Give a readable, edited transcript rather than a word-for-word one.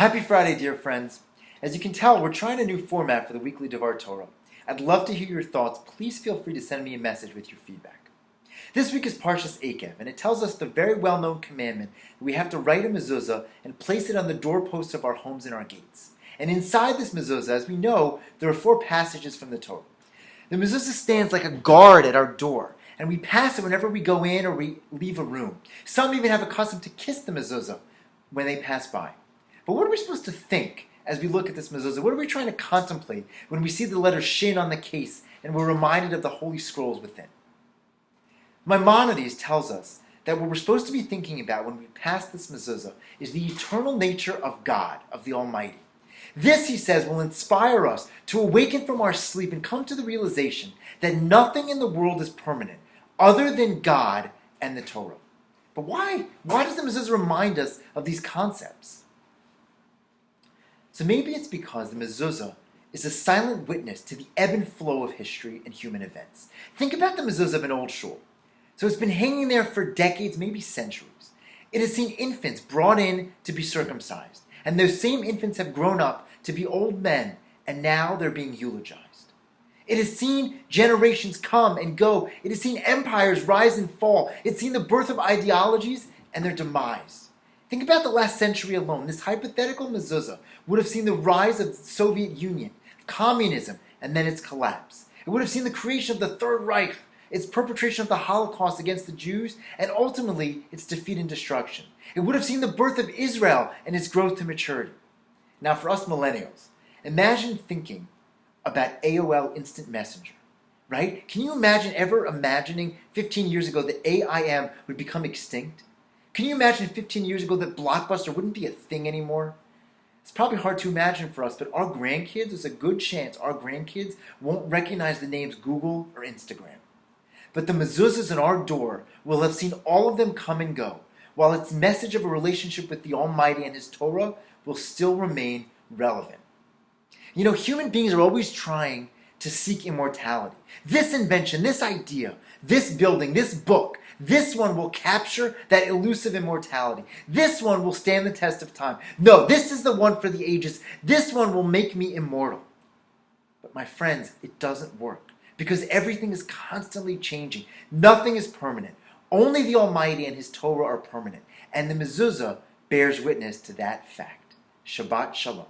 Happy Friday, dear friends. As you can tell, we're trying a new format for the weekly Devar Torah. I'd love to hear your thoughts. Please feel free to send me a message with your feedback. This week is Parshat Eikev, and it tells us the very well-known commandment that we have to write a mezuzah and place it on the doorposts of our homes and our gates. And inside this mezuzah, as we know, there are 4 passages from the Torah. The mezuzah stands like a guard at our door, and we pass it whenever we go in or we leave a room. Some even have a custom to kiss the mezuzah when they pass by. But what are we supposed to think as we look at this mezuzah? What are we trying to contemplate when we see the letter Shin on the case and we're reminded of the holy scrolls within? Maimonides tells us that what we're supposed to be thinking about when we pass this mezuzah is the eternal nature of God, of the Almighty. This, he says, will inspire us to awaken from our sleep and come to the realization that nothing in the world is permanent other than God and the Torah. But why? Why does the mezuzah remind us of these concepts? So maybe it's because the mezuzah is a silent witness to the ebb and flow of history and human events. Think about the mezuzah of an old shul. So it's been hanging there for decades, maybe centuries. It has seen infants brought in to be circumcised. And those same infants have grown up to be old men, and now they're being eulogized. It has seen generations come and go. It has seen empires rise and fall. It's seen the birth of ideologies and their demise. Think about the last century alone. This hypothetical mezuzah would have seen the rise of the Soviet Union, communism, and then its collapse. It would have seen the creation of the Third Reich, its perpetration of the Holocaust against the Jews, and ultimately its defeat and destruction. It would have seen the birth of Israel and its growth to maturity. Now for us millennials, imagine thinking about AOL Instant Messenger, right? Can you imagine ever imagining 15 years ago that AIM would become extinct? Can you imagine 15 years ago that Blockbuster wouldn't be a thing anymore? It's probably hard to imagine for us, but our grandkids, there's a good chance our grandkids won't recognize the names Google or Instagram. But the mezuzahs in our door will have seen all of them come and go, while its message of a relationship with the Almighty and His Torah will still remain relevant. You know, human beings are always trying to seek immortality. This invention, this idea, this building, this book, this one will capture that elusive immortality. This one will stand the test of time. No, this is the one for the ages. This one will make me immortal. But my friends, it doesn't work because everything is constantly changing. Nothing is permanent. Only the Almighty and His Torah are permanent. And the mezuzah bears witness to that fact. Shabbat Shalom.